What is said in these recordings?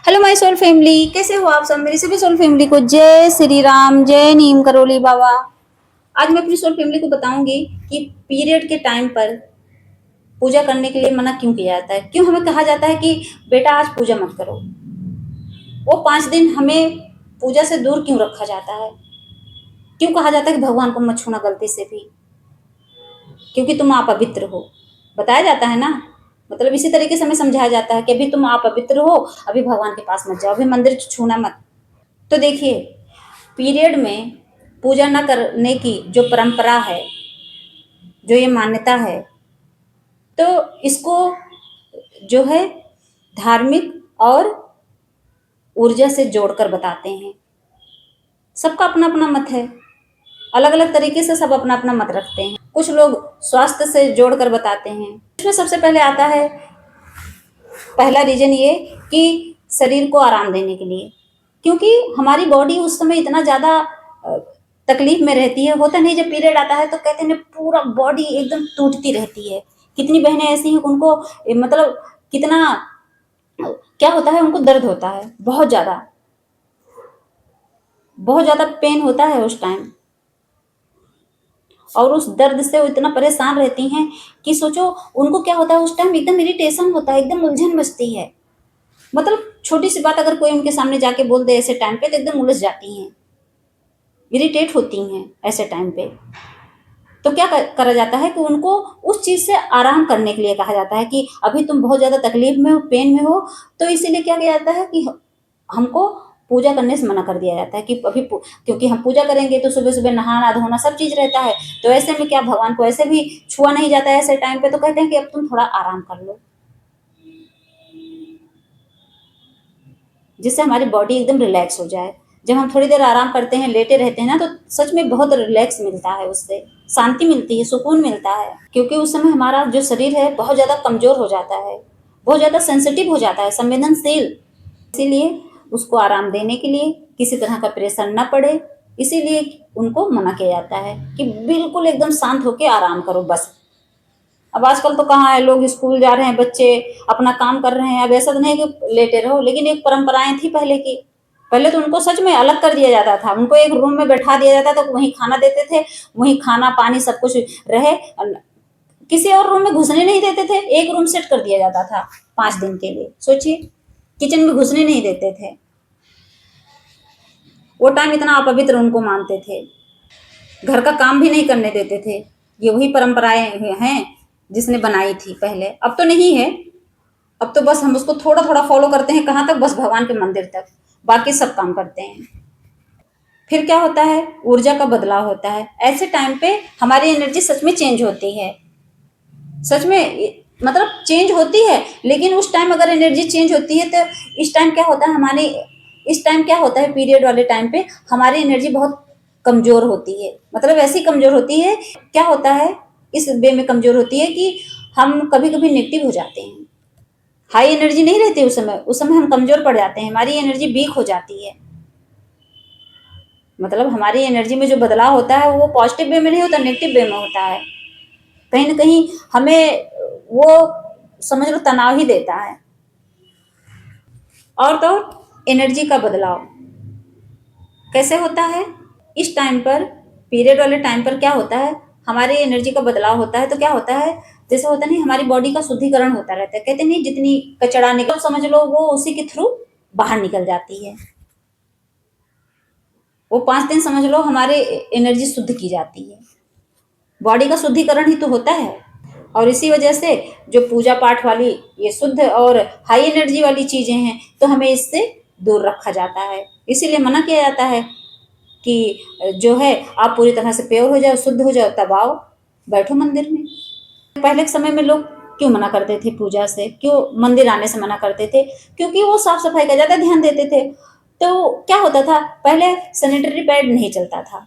Hello my soul family, कैसे हो आप सब। मेरी सभी सोल फैमिली को जय श्री राम, जय नीम करोली बाबा। आज मैं अपनी सोल फैमिली को बताऊंगी कि पीरियड के टाइम पर पूजा करने के लिए मना क्यों किया जाता है। क्यों हमें कहा जाता है कि बेटा आज पूजा मत करो। वो 5 दिन हमें पूजा से दूर क्यों रखा जाता है। क्यों कहा जाता है कि भगवान को मत छूना गलती से भी, क्योंकि तुम अपवित्र हो। बताया जाता है ना, मतलब इसी तरीके से हमें समझाया जाता है कि अभी तुम अपवित्र हो, अभी भगवान के पास मत जाओ, अभी मंदिर छूना मत। तो देखिए, पीरियड में पूजा न करने की जो परंपरा है, जो ये मान्यता है, तो इसको जो है धार्मिक और ऊर्जा से जोड़कर बताते हैं। सबका अपना अपना मत है, अलग अलग तरीके से सब अपना अपना मत रखते हैं। कुछ लोग स्वास्थ्य से जोड़कर बताते हैं। इसमें सबसे पहले आता है पहला रीजन ये कि शरीर को आराम देने के लिए, क्योंकि हमारी बॉडी उस समय इतना ज्यादा तकलीफ में रहती है। होता नहीं, जब पीरियड आता है तो कहते हैं पूरा बॉडी एकदम टूटती रहती है। कितनी बहनें ऐसी हैं उनको मतलब कितना क्या होता है, उनको दर्द होता है, बहुत ज्यादा बहुत ज्यादा पेन होता है उस टाइम। और उस दर्द से वो इतना परेशान रहती हैं कि सोचो उनको क्या होता है उस टाइम, एकदम इरिटेशन होता है, एकदम उलझन मचती है। मतलब छोटी सी बात अगर कोई उनके सामने जाके बोल दे ऐसे टाइम पे तो एकदम उलझ जाती हैं, इरिटेट होती हैं ऐसे टाइम पे। तो क्या करा जाता है कि उनको उस चीज से आराम करने के लिए कहा जाता है कि अभी तुम बहुत ज्यादा तकलीफ में हो, पेन में हो। तो इसीलिए क्या किया जाता है कि हमको पूजा करने से मना कर दिया जाता है कि अभी क्योंकि हम पूजा करेंगे तो सुबह सुबह नहाना धोना सब चीज रहता है। तो ऐसे में क्या भगवान को ऐसे भी छुआ नहीं जाता है ऐसे टाइम पे। तो कहते हैं कि अब तुम थोड़ा आराम कर लो, जिससे हमारी बॉडी एकदम रिलैक्स हो जाए। जब हम थोड़ी देर आराम करते हैं, लेटे रहते हैं ना, तो सच में बहुत रिलैक्स मिलता है, उससे शांति मिलती है, सुकून मिलता है। क्योंकि उस समय हमारा जो शरीर है बहुत ज़्यादा कमज़ोर हो जाता है, बहुत ज़्यादा सेंसिटिव हो जाता है, संवेदनशील। इसीलिए उसको आराम देने के लिए किसी तरह का प्रेशर न पड़े, इसीलिए उनको मना किया जाता है कि बिल्कुल एकदम शांत होकर आराम करो बस। अब आजकल तो कहाँ है, लोग स्कूल जा रहे हैं, बच्चे अपना काम कर रहे हैं। अब ऐसा तो नहीं कि लेटे रहो, लेकिन एक परंपराएं थी पहले की। पहले तो उनको सच में अलग कर दिया जाता था, उनको एक रूम में बैठा दिया जाता था, तो वहीं खाना देते थे, वहीं खाना पानी सब कुछ रहे। किसी और रूम में घुसने नहीं देते थे, एक रूम सेट कर दिया जाता था 5 दिन के लिए। सोचिए, किचन में घुसने नहीं देते थे। वो टाइम इतना अपवित्र उनको मानते थे, घर का काम भी नहीं करने देते थे। ये वही परंपराएं हैं जिसने बनाई थी पहले, अब तो नहीं है। अब तो बस हम उसको थोड़ा थोड़ा फॉलो करते हैं। कहाँ तक, बस भगवान के मंदिर तक, बाकी सब काम करते हैं। फिर क्या होता है, ऊर्जा का बदलाव होता है। ऐसे टाइम पे हमारी एनर्जी सच में चेंज होती है, सच में मतलब चेंज होती है। लेकिन उस टाइम अगर एनर्जी चेंज होती है तो इस टाइम क्या होता है, हमारी इस टाइम क्या होता है, पीरियड वाले टाइम पे हमारी एनर्जी बहुत कमजोर होती है। मतलब ऐसी कमजोर होती है, क्या होता है इस वे में कमजोर होती है कि हम कभी कभी नेगेटिव हो जाते हैं। हाई एनर्जी नहीं रहती उस समय हम कमजोर पड़ जाते हैं, हमारी एनर्जी वीक हो जाती है। मतलब हमारी एनर्जी में जो बदलाव होता है वो पॉजिटिव वे में नहीं होता, नेगेटिव वे में होता है। कहीं ना कहीं हमें वो समझ लो तनाव ही देता है। और तो एनर्जी का बदलाव कैसे होता है इस टाइम पर, पीरियड वाले टाइम पर क्या होता है, हमारी एनर्जी का बदलाव होता है। तो क्या होता है, जैसे होता नहीं, हमारी बॉडी का शुद्धिकरण होता रहता है। कहते नहीं, जितनी कचरा निकल समझ लो वो उसी के थ्रू बाहर निकल जाती है। वो 5 दिन समझ लो हमारे एनर्जी शुद्ध की जाती है, बॉडी का शुद्धिकरण ही तो होता है। और इसी वजह से जो पूजा पाठ वाली ये शुद्ध और हाई एनर्जी वाली चीजें हैं, तो हमें इससे दूर रखा जाता है। इसीलिए मना किया जाता है कि जो है आप पूरी तरह से प्योर हो जाओ, शुद्ध हो जाओ, तब आओ बैठो मंदिर में। पहले के समय में लोग क्यों मना करते थे पूजा से, क्यों मंदिर आने से मना करते थे, क्योंकि वो साफ सफाई का ज्यादा ध्यान देते थे। तो क्या होता था, पहले सैनिटरी पैड नहीं चलता था।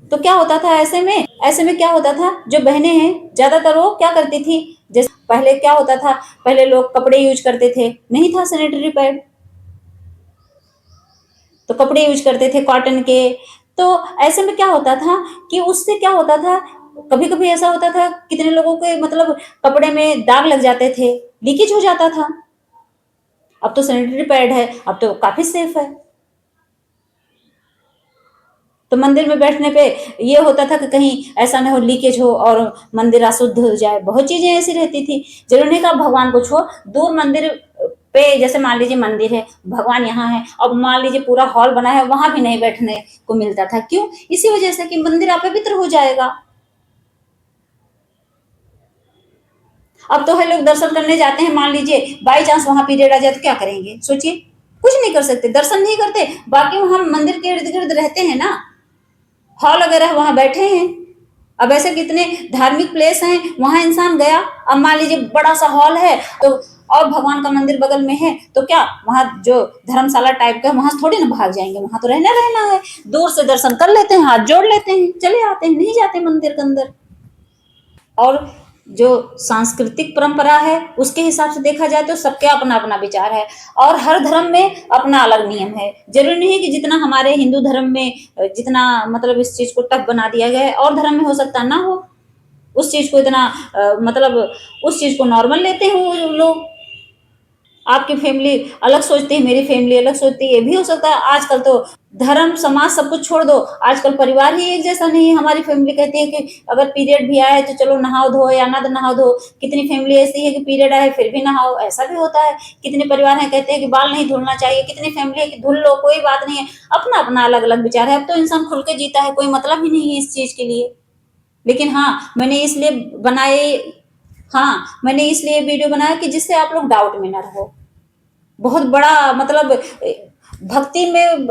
तो क्या होता था, ऐसे में क्या होता था, जो बहनें हैं ज्यादातर वो क्या करती थी, जैसे पहले क्या होता था, पहले लोग कपड़े यूज करते थे, नहीं था सैनिटरी पैड, तो कपड़े यूज करते थे कॉटन के। तो ऐसे में क्या होता था कि उससे क्या होता था, कभी कभी ऐसा होता था कितने लोगों के मतलब कपड़े में दाग लग जाते थे, लीकेज हो जाता था। अब तो सैनिटरी पैड है, अब तो काफी सेफ है। तो मंदिर में बैठने पे ये होता था कि कहीं ऐसा ना हो लीकेज हो और मंदिर अशुद्ध हो जाए, बहुत चीजें ऐसी रहती थी। जरूर नहीं कहा भगवान को छोड़, दूर मंदिर पे जैसे मान लीजिए मंदिर है, भगवान यहाँ है, अब मान लीजिए पूरा हॉल बना है, वहां भी नहीं बैठने को मिलता था। क्यों? इसी वजह से कि मंदिर अपवित्र हो जाएगा। अब तो है लोग दर्शन करने जाते हैं, मान लीजिए बाई चांस वहां पीरियड आ जाए तो क्या करेंगे सोचिए? कुछ नहीं कर सकते, दर्शन नहीं करते। बाकी वहां मंदिर के इर्द गिर्द रहते हैं ना, हॉल वगैरह, वहां बैठे हैं। अब ऐसे कितने धार्मिक प्लेस हैं, वहां इंसान गया, अब मान लीजिए बड़ा सा हॉल है तो और भगवान का मंदिर बगल में है, तो क्या वहां जो धर्मशाला टाइप का वहां थोड़ी ना भाग जाएंगे, वहां तो रहना रहना है। दूर से दर्शन कर लेते हैं, हाथ जोड़ लेते हैं, चले आते हैं, नहीं जाते मंदिर के अंदर। और जो सांस्कृतिक परंपरा है उसके हिसाब से देखा जाए तो सबके अपना अपना विचार है, और हर धर्म में अपना अलग नियम है। जरूरी नहीं है कि जितना हमारे हिंदू धर्म में जितना मतलब इस चीज को टफ बना दिया गया है, और धर्म में हो सकता ना हो उस चीज को इतना मतलब उस चीज को नॉर्मल लेते हैं वो लोग। आपकी फैमिली अलग सोचती है, मेरी फैमिली अलग सोचती है, ये भी हो सकता है। आजकल तो धर्म समाज सब कुछ छोड़ दो, आजकल परिवार ही एक जैसा नहीं है। हमारी फैमिली कहती है कि अगर पीरियड भी आए तो चलो नहाओ धो या ना नहाओ धो। कितनी फैमिली ऐसी है कि पीरियड आए फिर भी नहाओ, ऐसा भी होता है। कितने परिवार हैं कहते हैं कि बाल नहीं धुलना चाहिए, कितनी फैमिली है कि धुल लो कोई बात नहीं है। अपना अपना अलग अलग विचार है। अब तो इंसान खुल के जीता है, कोई मतलब ही नहीं है इस चीज के लिए। लेकिन हाँ, मैंने इसलिए बनाए, हाँ मैंने इसलिए वीडियो बनाया कि जिससे आप लोग डाउट में ना रहो। बहुत बड़ा मतलब भक्ति में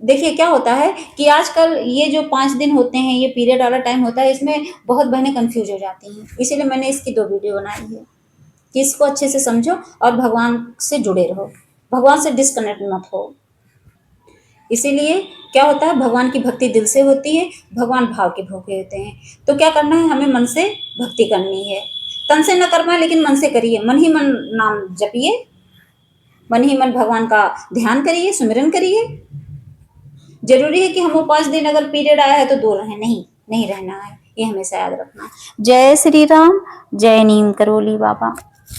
देखिए क्या होता है कि आजकल ये जो 5 दिन होते हैं, ये पीरियड वाला टाइम होता है, इसमें बहुत बहनें कंफ्यूज हो जाती हैं। इसीलिए मैंने इसकी 2 वीडियो बनाई है कि इसको अच्छे से समझो और भगवान से जुड़े रहो, भगवान से डिस्कनेक्ट मत हो। इसीलिए क्या होता है, भगवान की भक्ति दिल से होती है, भगवान भाव के भूखे होते हैं। तो क्या करना है, हमें मन से भक्ति करनी है। तन से न कर पाए लेकिन मन से करिए, मन ही मन नाम जपिए, मन ही मन भगवान का ध्यान करिए, सुमिरन करिए। जरूरी है कि हम वो 5 दिन अगर पीरियड आया है तो दूर रहें, नहीं नहीं रहना है, ये हमेशा याद रखना। जय श्री राम, जय नीम करोली बाबा।